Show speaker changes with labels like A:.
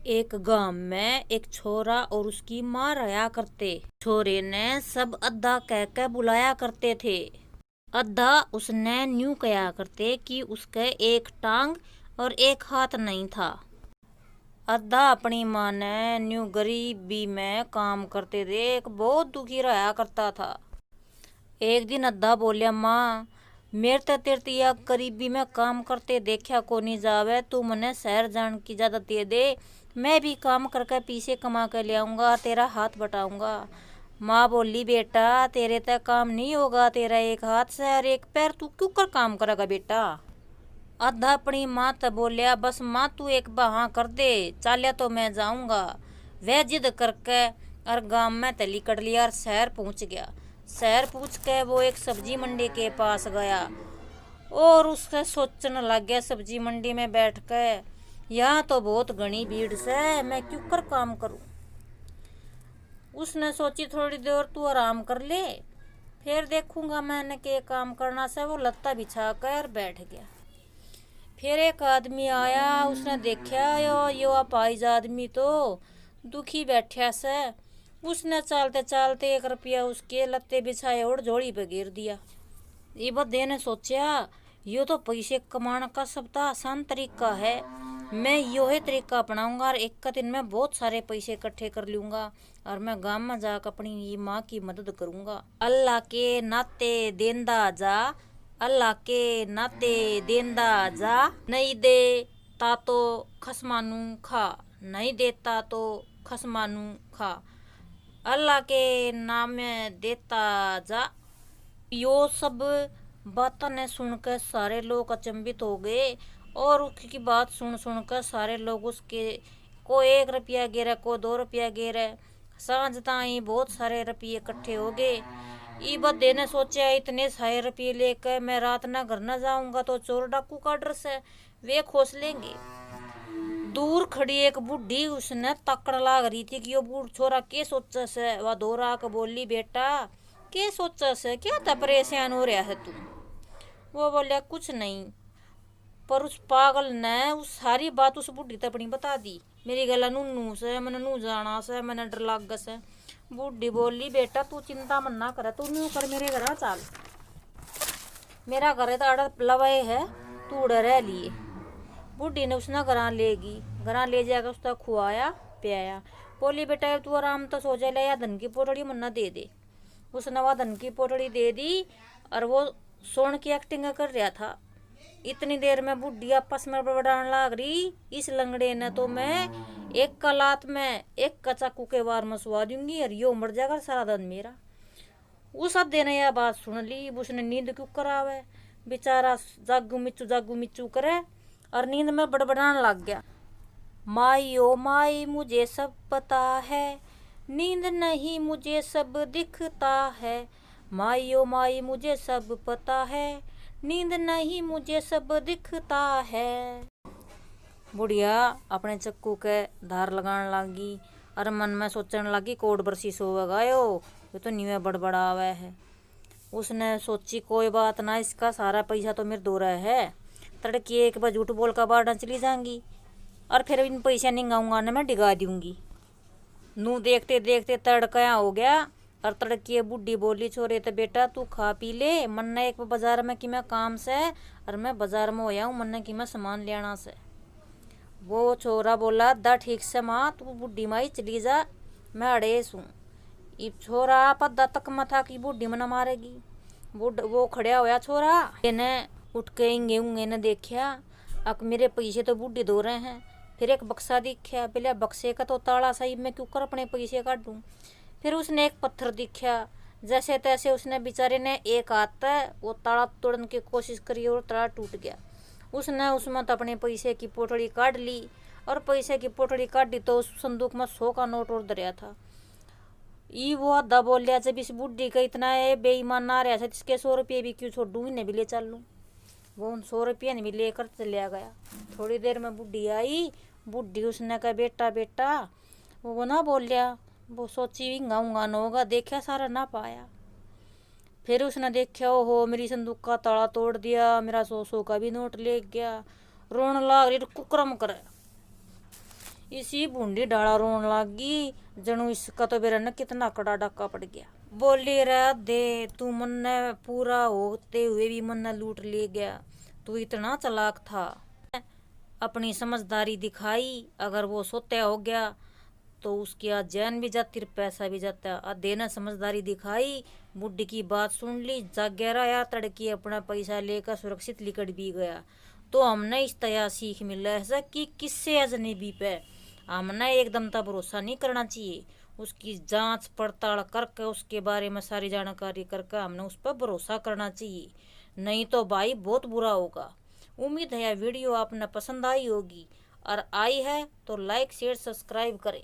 A: एक गांव में एक छोरा और उसकी माँ रहा करते। छोरे ने सब अद्धा कह के बुलाया करते थे। अद्धा उसने न्यू कहा करते कि उसके एक टांग और एक हाथ नहीं था। अद्धा अपनी माँ ने न्यू गरीबी में काम करते देख बहुत दुखी रहा करता था। एक दिन अद्धा बोलिया, माँ मेरे तो तेरतिया गरीबी में काम करते देखा को नहीं जावे, तू मने शहर जान की ज्यादा दे दे, मैं भी काम करके पीछे कमा कर ले आऊँगा, तेरा हाथ बटाऊंगा। माँ बोली, बेटा तेरे तक काम नहीं होगा, तेरा एक हाथ से और एक पैर, तू क्यों कर काम करेगा बेटा। अद्धा अपनी माँ तो बोलिया, बस माँ तू एक बहा कर दे, चालिया तो मैं जाऊंगा। वह जिद करके और गांव में तली कट लिया और शहर पहुंच गया। शहर पूछ के वो एक सब्जी मंडी के पास गया और उससे सोचने लग गया, सब्जी मंडी में बैठ के यहाँ तो बहुत घनी भीड़ से, मैं क्यों कर काम करूं। उसने सोची थोड़ी देर तू आराम कर ले, फिर देखूंगा मैंने के काम करना से। वो लत्ता बिछा कर बैठ गया। फिर एक आदमी आया, उसने देखा यो अपाहिज आदमी तो दुखी बैठा से। उसने चलते चलते 1 रुपया उसके लत्ते बिछाए और झोली पे गिर दिया। ये बदे ने सोचा, यो तो पैसे कमाने का सबसे आसान तरीका है, मैं यो ही तरीका अपनाऊंगा और एक दिन में बहुत सारे पैसे इकट्ठे कर लूंगा और मैं गांव में जाकर अपनी ये माँ की मदद करूंगा। अल्लाह के नाते देंदा जा, अल्लाह के नाते देंदा जा, नहीं दे ता तो खसमानू खा, नहीं देता तो खसमानू खा, अल्लाह के नाम में देता जा। यो सब बातों ने सुनकर सारे लोग अचंभित हो गए और उसकी बात सुन सुनकर सारे लोग उसके को 1 रुपया गिरा, को 2 रुपया गिरा। सांझ ताई बहुत सारे रुपये इकट्ठे हो गए। ई बदे ने सोचा, इतने सारे रुपये लेकर मैं रात ना घर न जाऊंगा तो चोर डाकू का डर से वे खोस लेंगे। दूर खड़ी एक बूढ़ी उसने तकड़ लाग रही थी कि यो बूढ़ छोरा के सोचा से। वह दोहरा के बोली, बेटा के सोचा से, क्या था परेशान हो रहा है तू। वो बोलिया, कुछ नहीं, पर उस पागल ने उस सारी बात उस बूढ़ी तक अपनी बता दी। मेरी गला नू से, मैंने नू जाना से, मैंने डर लग से। बूढ़ी बोली, बेटा तू चिंता मन ना करे, तू नू कर मेरे घर चाल, मेरा घर तो अड़ लवाए है, तू उड़ रह लिए। बूढ़ी ने उसने घर लेगी, घर ले जाकर उसका खुआया पियाया। बोली, बेटा तू आराम तो सो जा, या धन की पोटड़ी मन्ना दे दे। उसने वह धन की पोटड़ी दे दी और वो सोन की एक्टिंग कर रहा था। इतनी देर में बूढ़ी आपस में बड़बड़ाने लग रही, इस लंगड़े ने तो मैं एक का लात में एक का चाकू के वार में सुवा दूंगी और यो मर जाएगा सारा दिन मेरा। उस अद्धे ने यह बात सुन ली। उसने नींद क्यों करावे, बेचारा जागू मिचू करे और नींद में बड़बड़ाने लग गया। माई ओ माई मुझे सब पता है, नींद नहीं मुझे सब दिखता है, माई ओ माई मुझे सब पता है, नींद नहीं मुझे सब दिखता है। बुढ़िया अपने चक्कू के धार लगाने लगी और मन में सोचने लगी, कोड बरसी सोवेगा यो तो नीवे बड़बड़ावे है। उसने सोची, कोई बात ना, इसका सारा पैसा तो मेरे दो रहा है, तड़के 1 बजे झूठ बोल का बाढ़ चली जाऊंगी और फिर इन पैसा निगाऊंगा ना मैं डिगा दूंगी। नू देखते देखते तड़का हो गया और तड़की बूढ़ी बोली, छोरे तो बेटा तू खा पी ले, मन्ना एक बाजार में कि मैं काम से और मैं बाजार में होया हूँ, मन्ना कि मैं सामान ले आना से। वो छोरा बोला, दा ठीक से माँ, तू बूढ़ी माई चली जा, मैं अड़ेस हूँ। इब छोरा पद्दा तक मथा की बूढ़ी मना मारेगी। वो खड़ा होया छोरा, इन्हें उठ के इंगे उंगे ने देखा, अब मेरे पैसे तो बूढ़ी दो रहे हैं। फिर एक बक्सा दिखा, पहले बक्से का तो ताला सही, मैं क्यों कर अपने पैसे काटूं। फिर उसने एक पत्थर दिखा, जैसे तैसे उसने बेचारे ने एक हाथ वो ताला तोड़ने की कोशिश करी और ताला टूट गया। उसने उसमें तो अपने पैसे की पोटली काट ली और पैसे की पोटली काट दी तो उस संदूक में 100 का नोट और दरिया था। ई वो अद्धा बोल लिया, जब इस बुढ़ी का इतना है बेईमान ना रहा था, इसके 100 रुपये भी क्यों छोड़ दूँ, इन्हें भी ले चल लूँ। वो उन 100 रुपये ने भी लेकर चलिया गया। थोड़ी देर में बुढ़ी आई। बुढ़ी उसने कहा, बेटा बेटा, वो ना बोल लिया, वो सोची हिंगा न होगा, देखा सारा ना पाया। फिर उसने देखा, ओहो मेरी संदूक का ताला तोड़ दिया, मेरा 100 का भी नोट ले गया। रोन लाग रही, कुकरम करे। इसी बूंदी डाला रोन लागी, जणू इसका तो बेरा न कितना कड़ा डक्का पड़ गया। बोली रे दे, तू मन्ने पूरा होते हुए भी मन्ने लूट ले गया, तू इतना चालाक था। अपनी समझदारी दिखाई, अगर वो सोते हो गया तो उसकी आज जान भी जाती और पैसा भी जाता। आज देना समझदारी दिखाई, बुढ़ी की बात सुन ली, जागे रहा यार, तड़की अपना पैसा लेकर सुरक्षित निकट भी गया। तो हमने इस तरह सीख मिला है कि किससे अजनबी पे हमने एकदम तक भरोसा नहीं करना चाहिए। उसकी जांच पड़ताल करके उसके बारे में सारी जानकारी करके हमने उस पर भरोसा करना चाहिए, नहीं तो भाई बहुत बुरा होगा। उम्मीद है यह वीडियो आपने पसंद आई होगी, और आई है तो लाइक शेयर सब्सक्राइब करें।